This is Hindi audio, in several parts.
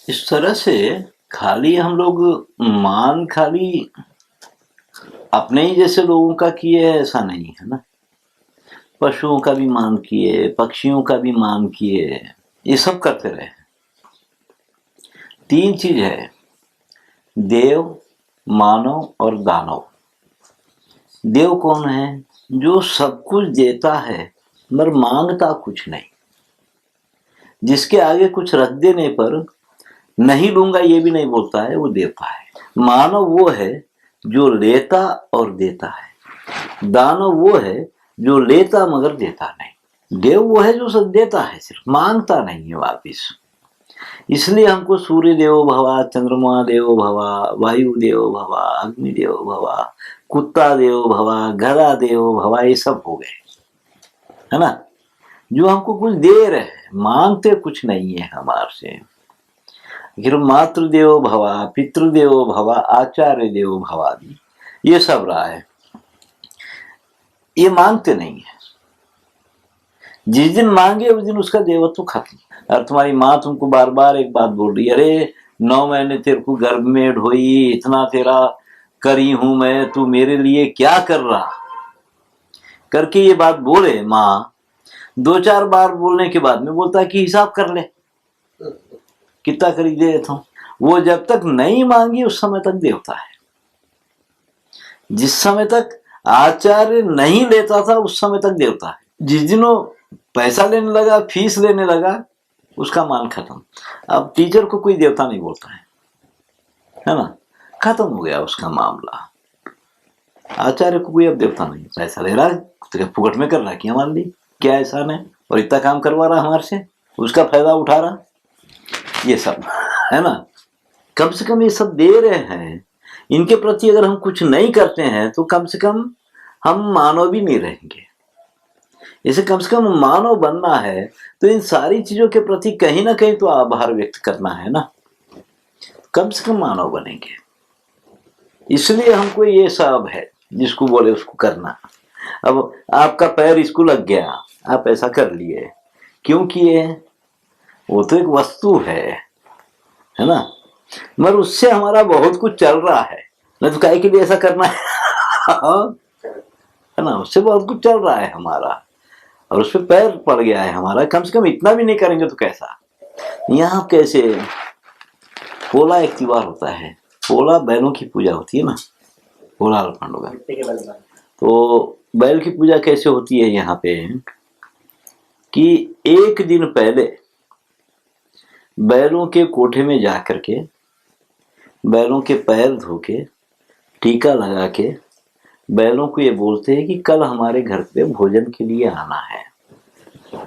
इस तरह से खाली हम लोग मान खाली अपने ही जैसे लोगों का किए है ऐसा नहीं है ना। पशुओं का भी मान किए, पक्षियों का भी मान किए, ये सब करते रहे। तीन चीज है, देव, मानव और दानव। देव कौन है? जो सब कुछ देता है मगर मांगता कुछ नहीं, जिसके आगे कुछ रख देने पर नहीं लूंगा ये भी नहीं बोलता है, वो देवता है। मानव वो है जो लेता और देता है। दानव वो है जो लेता मगर देता नहीं। देव वो है जो सब देता है, सिर्फ मांगता नहीं है वापिस। इसलिए हमको सूर्य देवो भवा, चंद्रमा देवो भवा, वायु देवो भवा, अग्नि देवो भवा, कुत्ता देवो भवा, गधा देवो भवा, ये सब हो गए, है ना। जो हमको कुछ दे रहे हैं, मांगते कुछ नहीं है हमारे से। फिर मातृदेवो भवा, पितृदेवो भवा, आचार्य देवो भवा, ये सब रहा है। ये मांगते नहीं है। जिस दिन मांगे उस दिन उसका देवत्व खत्म। और तुम्हारी माँ तुमको बार बार एक बात बोल रही है, अरे 9 महीने तेरे को गर्भ में ढोई, इतना तेरा करी हूं मैं, तू मेरे लिए क्या कर रहा, करके ये बात बोले माँ, 2-4 बार बोलने के बाद में बोलता है कि हिसाब कर ले कितना करी दे देता हूं। वो जब तक नहीं मांगी उस समय तक देवता है। जिस समय तक आचार्य नहीं लेता था उस समय तक देवता है। जिस दिन वो पैसा लेने लगा, फीस लेने लगा, उसका मान खत्म। अब टीचर को कोई देवता नहीं बोलता है ना, खत्म हो गया उसका मामला। आचार्य को कोई अब देवता नहीं, पैसा ले रहा है तो फुकट में कर रहा है कि हमारे लिए क्या एहसान है, और इतना काम करवा रहा हमारे से, उसका फायदा उठा रहा, ये सब है ना। कम से कम ये सब दे रहे हैं, इनके प्रति अगर हम कुछ नहीं करते हैं तो कम से कम हम मानव भी नहीं रहेंगे। इसे कम से कम मानव बनना है तो इन सारी चीजों के प्रति कहीं ना कहीं तो आभार व्यक्त करना है ना, कम से कम मानव बनेंगे। इसलिए हमको ये सब है, जिसको बोले उसको करना। अब आपका पैर इसको लग गया, आप ऐसा कर लिए, क्यों किए? वो तो एक वस्तु है ना, मगर उससे हमारा बहुत कुछ चल रहा है, नहीं तो काहे के लिए ऐसा करना है ना। उससे बहुत कुछ चल रहा है हमारा, और उस पर पैर पड़ गया है हमारा, कम से कम इतना भी नहीं करेंगे तो कैसा। यहाँ कैसे पोला एक त्योहार होता है, पोला बैलों की पूजा होती है ना, पोला अर्पण होगा। तो बैल की पूजा कैसे होती है यहाँ पे कि एक दिन पहले बैलों के कोठे में जा करके बैलों के पैर धो के टीका लगा के बैलों को ये बोलते हैं कि कल हमारे घर पे भोजन के लिए आना है,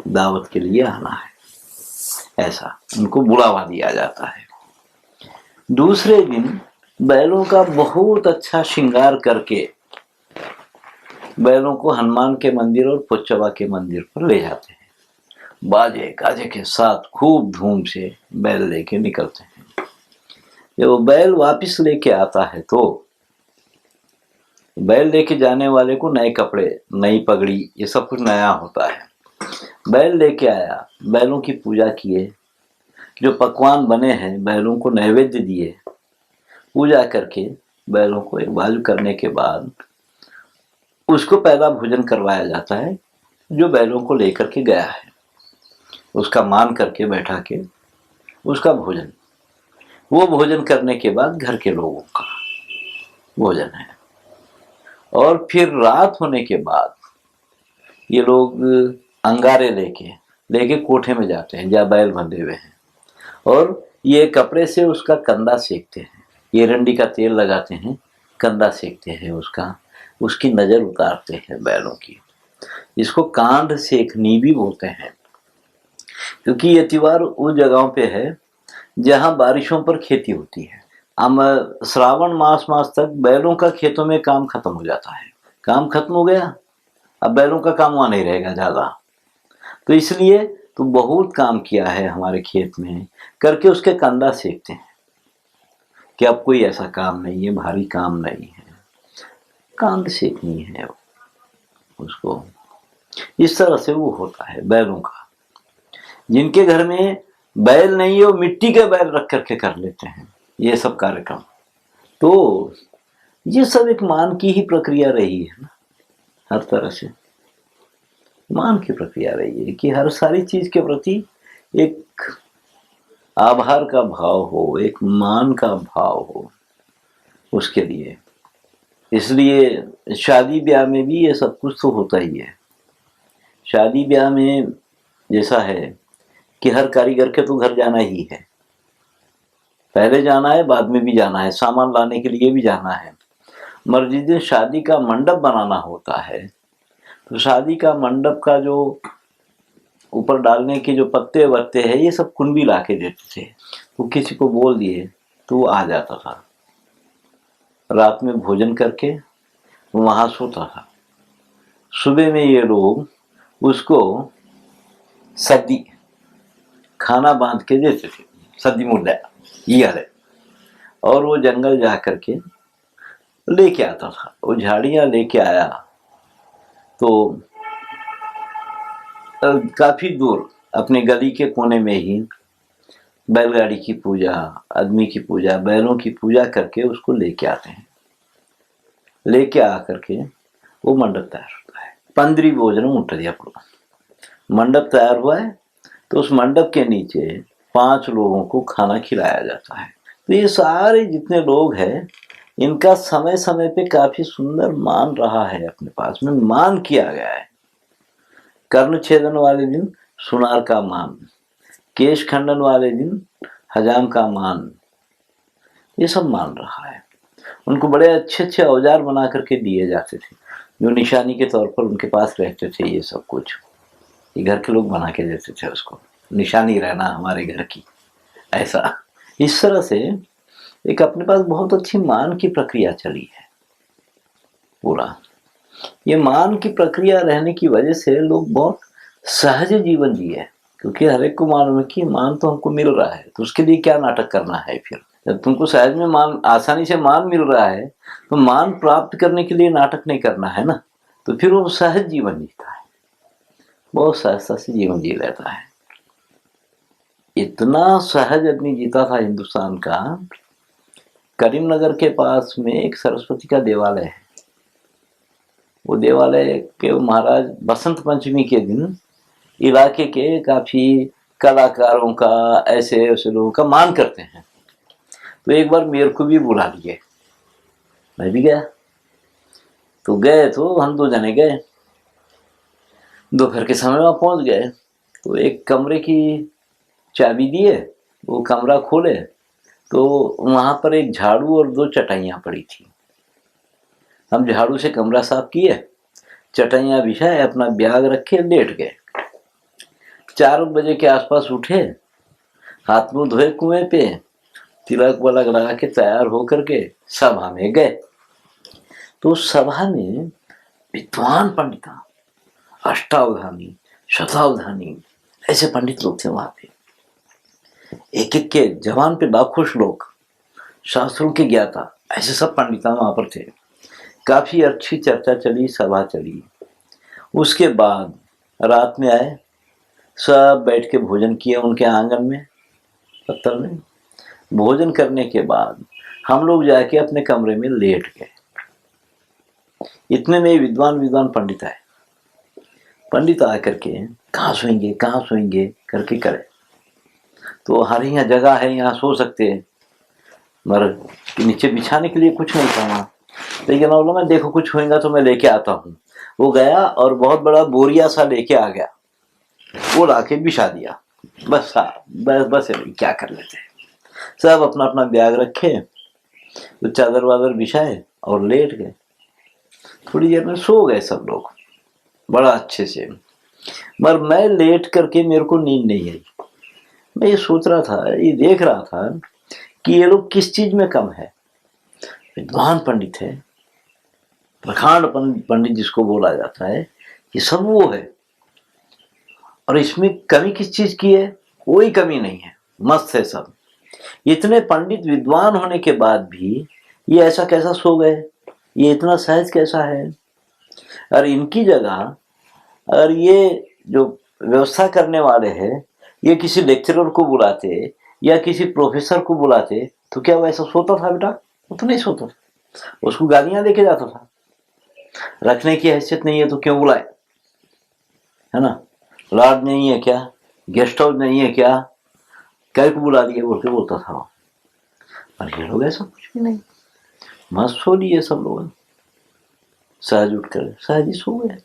दावत के लिए आना है, ऐसा उनको बुलावा दिया जाता है। दूसरे दिन बैलों का बहुत अच्छा श्रृंगार करके बैलों को हनुमान के मंदिर और पोचवा के मंदिर पर ले जाते हैं, बाजे गाजे के साथ खूब धूम से बैल लेके निकलते हैं। जब बैल वापस लेके आता है तो बैल लेके जाने वाले को नए कपड़े, नई पगड़ी, ये सब कुछ नया होता है। बैल लेके आया, बैलों की पूजा किए, जो पकवान बने हैं बैलों को नैवेद्य दिए, पूजा करके बैलों को एक बाजू करने के बाद उसको पहला भोजन करवाया जाता है, जो बैलों को लेकर के गया है उसका मान करके बैठा के उसका भोजन, वो भोजन करने के बाद घर के लोगों का भोजन है। और फिर रात होने के बाद ये लोग अंगारे लेके कोठे में जाते हैं जहाँ बैल बंधे हुए हैं, और ये कपड़े से उसका कंधा सेकते हैं, ये रंडी का तेल लगाते हैं, कंधा सेकते हैं उसका, उसकी नज़र उतारते हैं बैलों की। इसको कांध सेकनी भी बोलते हैं, क्योंकि ये त्योहार उस जगहों पे है जहाँ बारिशों पर खेती होती है। हम श्रावण मास तक बैलों का खेतों में काम खत्म हो जाता है, काम खत्म हो गया, अब बैलों का काम वहाँ नहीं रहेगा ज़्यादा, तो इसलिए तो बहुत काम किया है हमारे खेत में करके उसके कंधा सेकते हैं कि अब कोई ऐसा काम नहीं है, भारी काम नहीं है, कांध सेकनी है उसको। इस तरह से वो होता है बैलों का। जिनके घर में बैल नहीं हो, मिट्टी के बैल रख करके कर लेते हैं ये सब कार्यक्रम। तो ये सब एक मान की ही प्रक्रिया रही है ना, हर तरह से मान की प्रक्रिया रही है कि हर सारी चीज के प्रति एक आभार का भाव हो, एक मान का भाव हो उसके लिए। इसलिए शादी ब्याह में भी ये सब कुछ तो होता ही है। शादी ब्याह में जैसा है कि हर कारीगर के तो घर जाना ही है, पहले जाना है, बाद में भी जाना है, सामान लाने के लिए भी जाना है। मगर जिस दिन शादी का मंडप बनाना होता है तो शादी का मंडप का जो ऊपर डालने के जो पत्ते वत्ते हैं ये सब कुंबी ला के देते थे। वो किसी को बोल दिए तो वो आ जाता था, रात में भोजन करके वो वहाँ सोता था। सुबह में ये लोग उसको सद्दी खाना बांध के देते थे, सद्दी मुर्दा ये है। और वो जंगल जा करके लेके आता था, वो झाड़ियाँ लेके आया तो काफी दूर अपने गली के कोने में ही बैलगाड़ी की पूजा, आदमी की पूजा, बैलों की पूजा करके उसको लेके आते हैं। लेके आकर के वो मंडप तैयार होता है। पंद्री भोजन उठ दिया पूरा मंडप तैयार हुआ है तो उस मंडप के नीचे 5 लोगों को खाना खिलाया जाता है। तो ये सारे जितने लोग हैं इनका समय समय पे काफी सुंदर मान रहा है, अपने पास में मान किया गया है। कर्ण छेदन वाले दिन सुनार का मान, केश खंडन वाले दिन हजाम का मान, ये सब मान रहा है। उनको बड़े अच्छे अच्छे औजार बना करके दिए जाते थे जो निशानी के तौर पर उनके पास रहते थे। ये सब कुछ ये घर के लोग बना के देते थे, उसको निशानी रहना हमारे घर की, ऐसा। इस तरह से एक अपने पास बहुत अच्छी मान की प्रक्रिया चली है पूरा। ये मान की प्रक्रिया रहने की वजह से लोग बहुत सहज जीवन जिए, क्योंकि हर एक को मालूम है कि मान तो हमको मिल रहा है तो उसके लिए क्या नाटक करना है। फिर जब तुमको सहज में मान, आसानी से मान मिल रहा है तो मान प्राप्त करने के लिए नाटक नहीं करना है ना। तो फिर वो सहज जीवन जीता है, बहुत सहजता से जीवन जी लेता है। इतना सहज आदमी जीता था हिंदुस्तान का। करीमनगर के पास में एक सरस्वती का देवालय है। वो देवालय के महाराज बसंत पंचमी के दिन इलाके के काफी कलाकारों का, ऐसे ऐसे लोगों का मान करते हैं। तो एक बार मेरे को भी बुला लिए, मैं भी गया। तो गए तो हम 2 जने गए, दोपहर के समय वहाँ पहुँच गए। तो एक कमरे की चाबी दिए, वो कमरा खोले तो वहाँ पर एक झाड़ू और 2 चटाइयाँ पड़ी थी। हम झाड़ू से कमरा साफ किए, चटाइयाँ बिछाए, अपना बैग रखे, लेट गए। 4 बजे के आसपास उठे, हाथ मुंह धोए कुएं पे, तिलक वलक लगा के तैयार होकर के सभा में गए। तो सभा में विद्वान पंडिता, अष्टावधानी, शतावधानी, ऐसे पंडित लोग थे वहां पे। एक एक के जवान पे लाखों श्लोक, शास्त्रों के ज्ञाता, ऐसे सब पंडिता वहां पर थे। काफी अच्छी चर्चा चली, सभा चली। उसके बाद रात में आए, सब बैठ के भोजन किए उनके आंगन में, पत्थर में। भोजन करने के बाद हम लोग जाके अपने कमरे में लेट गए। इतने में विद्वान विद्वान पंडित आए। पंडित आकर के कहाँ सोएंगे करके करे। तो हमारे यहाँ जगह है, यहाँ सो सकते हैं, मगर नीचे बिछाने के लिए कुछ नहीं था वहाँ। लेकिन बोला मैं देखो कुछ होएगा तो मैं लेके आता हूँ। वो गया और बहुत बड़ा बोरिया सा लेके आ गया, वो लाके बिछा दिया। बस हाँ, बस क्या कर लेते हैं। सब अपना अपना बैग रखे, तो चादर वादर बिछाए और लेट गए। थोड़ी देर में सो गए सब लोग बड़ा अच्छे से। मगर मैं लेट करके मेरे को नींद नहीं आई। मैं ये सोच रहा था, ये देख रहा था कि ये लोग किस चीज में कम है। विद्वान पंडित है, प्रखांड पंडित जिसको बोला जाता है, ये सब वो है। और इसमें कमी किस चीज की है? कोई कमी नहीं है, मस्त है सब। इतने पंडित विद्वान होने के बाद भी ये ऐसा कैसा सो गए, ये इतना सहज कैसा है। और इनकी जगह अगर ये जो व्यवस्था करने वाले हैं ये किसी लेक्चरर को बुलाते या किसी प्रोफेसर को बुलाते तो क्या वो ऐसा सोता था बेटा? वो तो नहीं सोता था, उसको गालियां देके जाता था। रखने की हैसियत नहीं है तो क्यों बुलाए, है ना? लॉज नहीं है क्या, गेस्ट हाउस नहीं है क्या, क्या को बुला दिया बोल के बोलता था। और ये लोग ऐसा कुछ भी नहीं, मस्त सो लिए सब लोग, सहज उठकर सहज ही सो गए।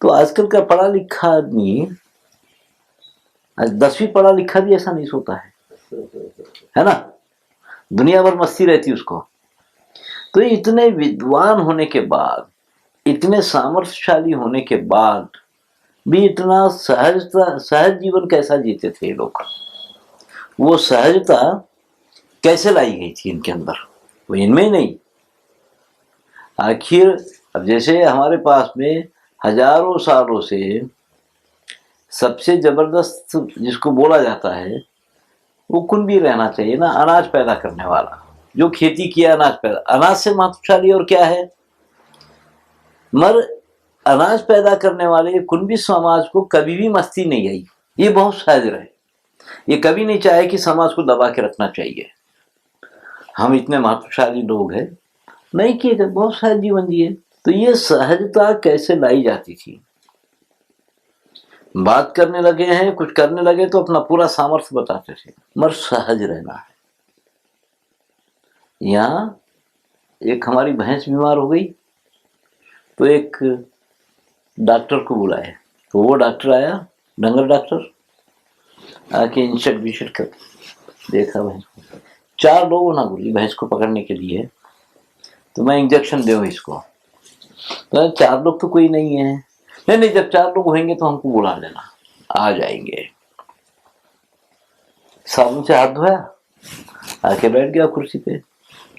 तो आजकल का पढ़ा लिखा आदमी, आज 10वीं पढ़ा लिखा भी ऐसा नहीं सोता है ना? दुनिया भर मस्ती रहती उसको। तो इतने विद्वान होने के बाद, इतने सामर्थ्यशाली होने के बाद भी इतना सहज जीवन कैसा जीते थे ये लोग? वो सहजता कैसे लाई गई थी इनके अंदर? वो इनमें ही नहीं। आखिर अब जैसे हमारे पास में हजारों सालों से सबसे जबरदस्त जिसको बोला जाता है वो कुंभी रहना चाहिए ना, अनाज पैदा करने वाला, जो खेती किया अनाज पैदा। अनाज से महत्वशाली और क्या है? मगर अनाज पैदा करने वाले कुंभी समाज को कभी भी मस्ती नहीं आई, ये बहुत सहज रहे। ये कभी नहीं चाहे कि समाज को दबा के रखना चाहिए, हम इतने महत्वशाली लोग हैं, नहीं किए थे, बहुत सहज जीवन जिए। तो ये सहजता कैसे लाई जाती थी? बात करने लगे हैं, कुछ करने लगे तो अपना पूरा सामर्थ्य बताते थे, मगर सहज रहना है। यहाँ एक हमारी भैंस बीमार हो गई तो एक डॉक्टर को बुलाया, तो वो डॉक्टर आया, डंगर डॉक्टर, आके इंसेक्ट विशेट कर देखा भैंस को। 4 लोगों ना बोली भैंस को पकड़ने के लिए, तो मैं इंजेक्शन दूं इसको। तो 4 लोग तो कोई नहीं है। नहीं, जब 4 लोग होंगे तो हमको बुला लेना, आ जाएंगे। साबुन से हाथ धोया, आके बैठ गया कुर्सी पे,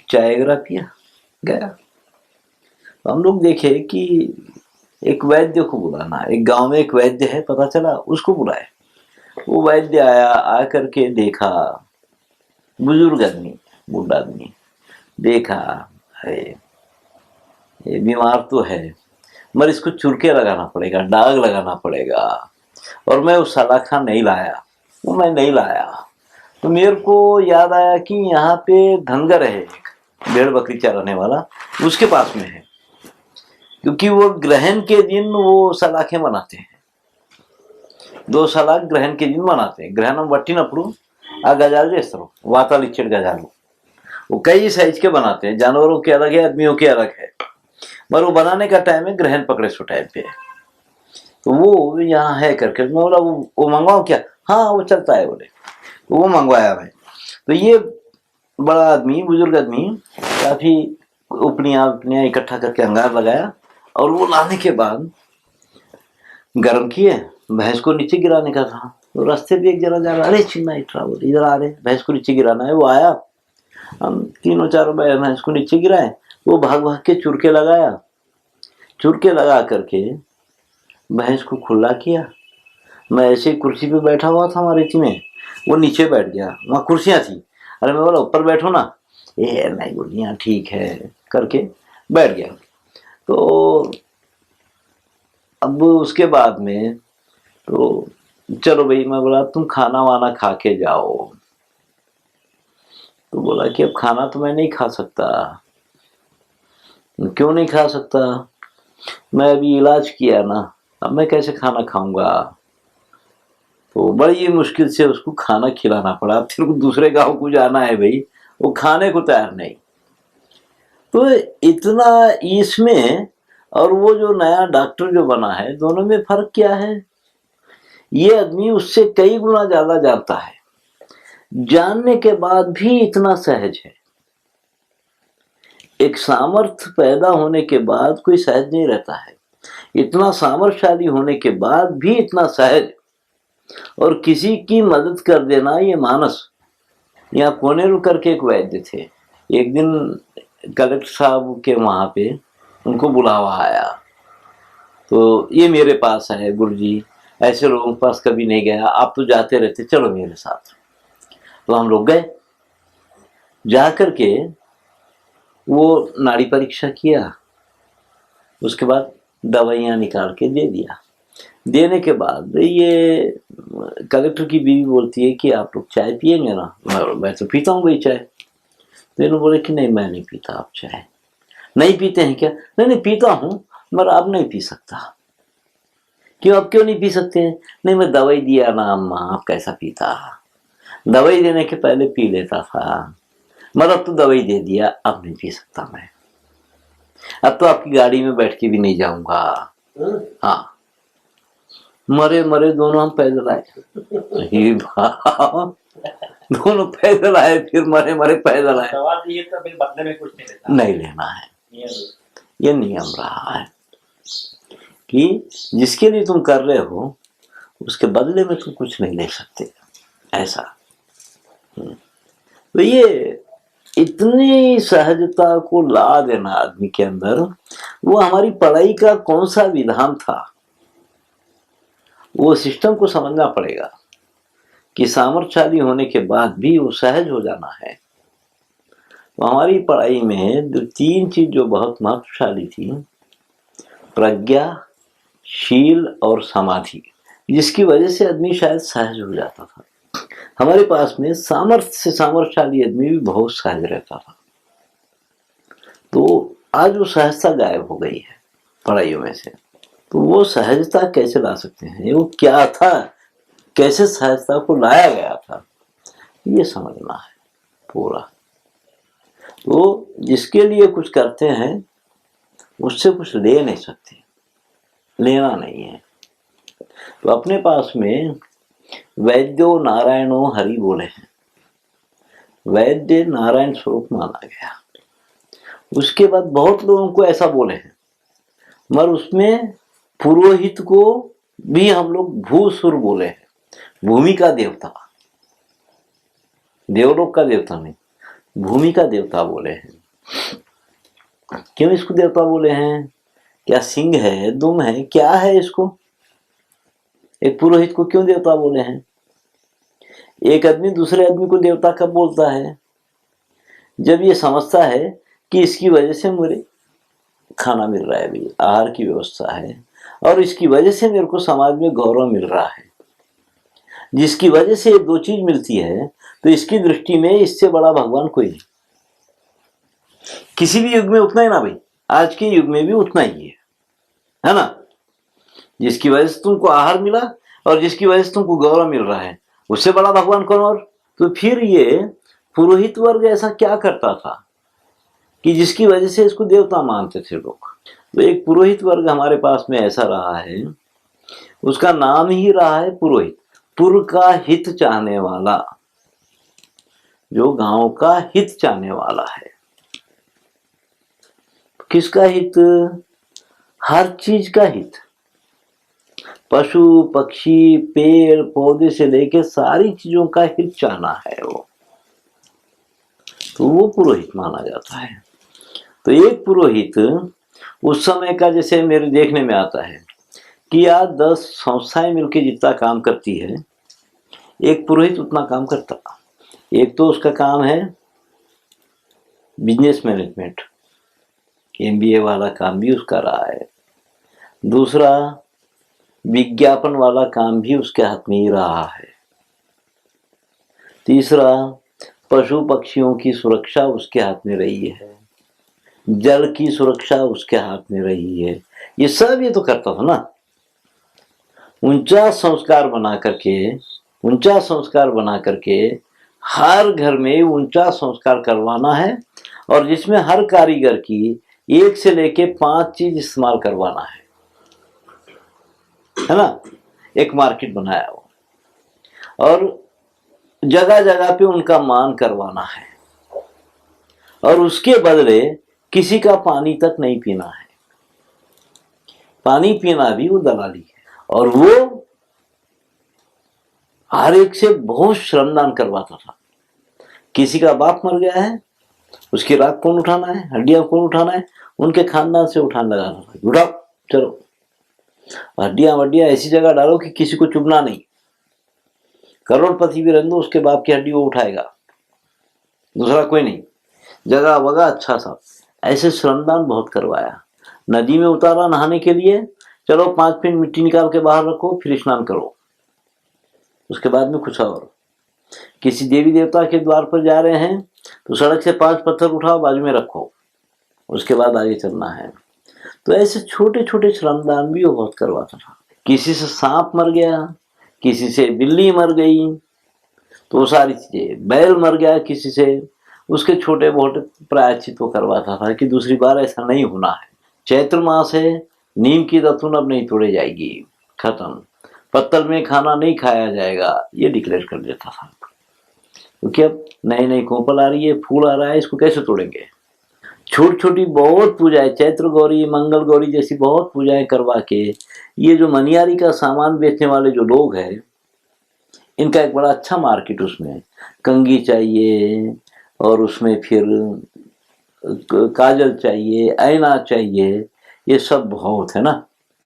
चाय वगैरह पिया, गया। तो हम लोग देखे कि एक वैद्य को बुलाना, एक गांव में एक वैद्य है पता चला, उसको बुलाए। वो वैद्य आया, आकर के देखा, बुजुर्ग आदमी, बूढ़ा आदमी, देखा अरे ये बीमार तो है, मगर इसको चुरके लगाना पड़ेगा, दाग लगाना पड़ेगा, और मैं वो सलाखा नहीं लाया, वो मैं नहीं लाया। तो मेरे को याद आया कि यहाँ पे धनगर है एक, भेड़ बकरी चराने वाला, उसके पास में है, क्योंकि वो ग्रहण के दिन वो सलाखें बनाते हैं, 2 सलाख ग्रहण के दिन बनाते हैं। ग्रहण बट्टिनప్పుడు आ गजाल చేస్తారు, वाताल इच्छेड गजालू, वो कई साइज के बनाते हैं, जानवरों के अलग है, आदमियों के अलग है, मगर वो बनाने का टाइम है ग्रहण पकड़े सो टाइम पे। तो वो यहाँ है करके मैं बोला वो मंगवाओ क्या? हाँ वो चलता है बोले, तो वो मंगवाया भाई। तो ये बड़ा आदमी, बुजुर्ग आदमी, काफी उपनिया इकट्ठा करके अंगार लगाया, और वो लाने के बाद गर्म किए, भैंस को नीचे गिराने का था। तो रास्ते भी एक जरा जा रहा, अरे चिन्ना ट्रावल इधर आ रहे, भैंस को नीचे गिराना है। वो आया, हम 3-4 भैंस को नीचे गिराए, वो भाग भाग के चुरके लगाया, चुरके लगा करके भैंस को खुला किया। मैं ऐसे ही कुर्सी पे बैठा हुआ था हमारे में, वो नीचे बैठ गया, वहाँ कुर्सियाँ थी, अरे मैं बोला ऊपर बैठो ना, ये नहीं बोली यहाँ ठीक है करके बैठ गया। तो अब उसके बाद में तो चलो भाई, मैं बोला तुम खाना वाना खा के जाओ। तो बोला कि अब खाना तो मैं नहीं खा सकता। क्यों नहीं खा सकता? मैं अभी इलाज किया ना, अब मैं कैसे खाना खाऊंगा? तो बड़ी मुश्किल से उसको खाना खिलाना पड़ा। फिर दूसरे गांव को जाना है भाई, वो खाने को तैयार नहीं। तो इतना इसमें और वो जो नया डॉक्टर जो बना है, दोनों में फर्क क्या है? ये आदमी उससे कई गुना ज्यादा जानता है, जानने के बाद भी इतना सहज है। एक सामर्थ्य पैदा होने के बाद कोई सहज नहीं रहता है, इतना सामर्थ्यशाली होने के बाद भी इतना सहज, और किसी की मदद कर देना ये मानस। यहाँ कोनेरू करके एक वैद्य थे, एक दिन कलेक्टर साहब के वहां पे उनको बुलावा आया, तो ये मेरे पास है गुरुजी, ऐसे लोगों के पास कभी नहीं गया, आप तो जाते रहते, चलो मेरे साथ। तो हम लोग गए, जा करके वो नाड़ी परीक्षा किया, उसके बाद दवाइयाँ निकाल के दे दिया। देने के बाद ये कलेक्टर की बीवी बोलती है कि आप लोग चाय पिएंगे ना? मैं तो पीता हूँ भाई चाय। तो इन्होंने बोले कि नहीं, मैं नहीं पीता। आप चाय नहीं पीते हैं क्या? नहीं नहीं, पीता हूँ, मगर अब नहीं पी सकता। क्यों? अब क्यों नहीं पी सकते हैं? नहीं, मैं दवाई दिया ना अम्मा, अब कैसा पीता। दवाई देने के पहले पी लेता था, मगर अब तो दवाई दे दिया, अब नहीं पी सकता मैं। अब तो आपकी गाड़ी में बैठ के भी नहीं जाऊंगा। हाँ, मरे मरे दोनों हम पैदल आए। हे भाव, दोनों पैदल आए, फिर मरे मरे पैदल आए। तो फिर बदले में कुछ नहीं लेना है। ये नियम रहा है कि जिसके लिए तुम कर रहे हो उसके बदले में तुम कुछ नहीं ले सकते, ऐसा। तो ये इतनी सहजता को ला देना आदमी के अंदर, वो हमारी पढ़ाई का कौन सा विधान था, वो सिस्टम को समझना पड़ेगा कि सामर्थ्यशाली होने के बाद भी वो सहज हो जाना है। तो हमारी पढ़ाई में जो 3 चीज जो बहुत महत्वशाली थी, प्रज्ञा, शील और समाधि, जिसकी वजह से आदमी शायद सहज हो जाता था। हमारे पास में सामर्थ्य से सामर्थ्यशाली आदमी भी बहुत सहज रहता था। तो आज वो सहजता गायब हो गई है पढ़ाइयों में से। तो वो सहजता कैसे ला सकते हैं, वो क्या था, कैसे सहजता को लाया गया था, ये समझना है पूरा। तो जिसके लिए कुछ करते हैं उससे कुछ ले नहीं सकते, लेना नहीं है। तो अपने पास में वैद्यो नारायणो हरि बोले हैं, वैद्य नारायण स्वरूप माना गया। उसके बाद बहुत लोगों को ऐसा बोले हैं, मगर उसमें पुरोहित को भी हम लोग भूसुर बोले हैं, भूमि का देवता, देवलोक का देवता नहीं, भूमि का देवता बोले हैं। क्यों इसको देवता बोले हैं? क्या सिंह है, दुम है, क्या है इसको? एक पुरोहित को क्यों देवता बोले हैं? एक आदमी दूसरे आदमी को देवता कब बोलता है? जब ये समझता है कि इसकी वजह से मुझे खाना मिल रहा है, भी आहार की व्यवस्था है, और इसकी वजह से मेरे को समाज में गौरव मिल रहा है। जिसकी वजह से ये 2 चीज मिलती है, तो इसकी दृष्टि में इससे बड़ा भगवान कोई नहीं। किसी भी युग में उतना ही ना भाई, आज के युग में भी उतना ही है ना? जिसकी वजह से तुमको आहार मिला और जिसकी वजह से तुमको गौरव मिल रहा है, उससे बड़ा भगवान कौन? और तो फिर ये पुरोहित वर्ग ऐसा क्या करता था कि जिसकी वजह से इसको देवता मानते थे लोग। तो एक पुरोहित वर्ग हमारे पास में ऐसा रहा है, उसका नाम ही रहा है पुरोहित, पुर का हित चाहने वाला, जो गांव का हित चाहने वाला है। किसका हित? हर चीज का हित, पशु पक्षी पेड़ पौधे से लेकर सारी चीजों का हित चाहना है वो, तो वो पुरोहित माना जाता है। तो एक पुरोहित उस समय का, जैसे मेरे देखने में आता है कि आज 10 संस्थाएं मिलकर जितना काम करती है, एक पुरोहित उतना काम करता। एक तो उसका काम है बिजनेस मैनेजमेंट, MBA वाला काम भी उसका रहा है। दूसरा, विज्ञापन वाला काम भी उसके हाथ में ही रहा है। तीसरा, पशु पक्षियों की सुरक्षा उसके हाथ में रही है, जल की सुरक्षा उसके हाथ में रही है। ये सब ये तो करता था ना। 49 संस्कार बना करके हर घर में 49 संस्कार करवाना है, और जिसमें हर कारीगर की 1 से लेके 5 चीज इस्तेमाल करवाना है ना? एक मार्केट बनाया हो, और जगह जगह पे उनका मान करवाना है, और उसके बदले किसी का पानी तक नहीं पीना है। पानी पीना भी वो दलाली है, और वो हर एक से बहुत श्रमदान करवाता था। किसी का बाप मर गया है, उसकी राख कौन उठाना है, हड्डियां कौन उठाना है, उनके खानदान से उठाने लगाना था। उठाओ, चलो हड्डियां वड्डियां ऐसी जगह डालो कि किसी को चुभना नहीं। करोड़पति भी रह दो, उसके बाप की हड्डी वो उठाएगा, दूसरा कोई नहीं। जगह वगह अच्छा सा, ऐसे श्रमदान बहुत करवाया। नदी में उतारा नहाने के लिए चलो 5 फीट मिट्टी निकाल के बाहर रखो, फिर स्नान करो, उसके बाद में कुछ और। किसी देवी देवता के द्वार पर जा रहे हैं तो सड़क से 5 पत्थर उठाओ, बाजू में रखो, उसके बाद आगे चलना है। तो ऐसे छोटे छोटे श्रमदान भी वो बहुत करवाता था। किसी से सांप मर गया, किसी से बिल्ली मर गई, तो वो सारी चीजें, बैल मर गया किसी से, उसके छोटे मोटे प्रायश्चित वो करवाता था कि दूसरी बार ऐसा नहीं होना है। चैत्र मास है, नीम की दतुन अब नहीं तोड़ी जाएगी, खत्म। पत्तल में खाना नहीं खाया जाएगा, ये डिक्लेयर कर देता था। क्योंकि अब नई नई कोपल आ रही है, फूल आ रहा है, इसको कैसे तोड़ेंगे। छोटी छोटी बहुत पूजाएं, चैत्र गौरी, मंगल गौरी जैसी बहुत पूजाएं करवा के, ये जो मनियारी का सामान बेचने वाले जो लोग हैं, इनका एक बड़ा अच्छा मार्केट, उसमें कंघी चाहिए और उसमें फिर काजल चाहिए, ऐना चाहिए, ये सब बहुत है ना।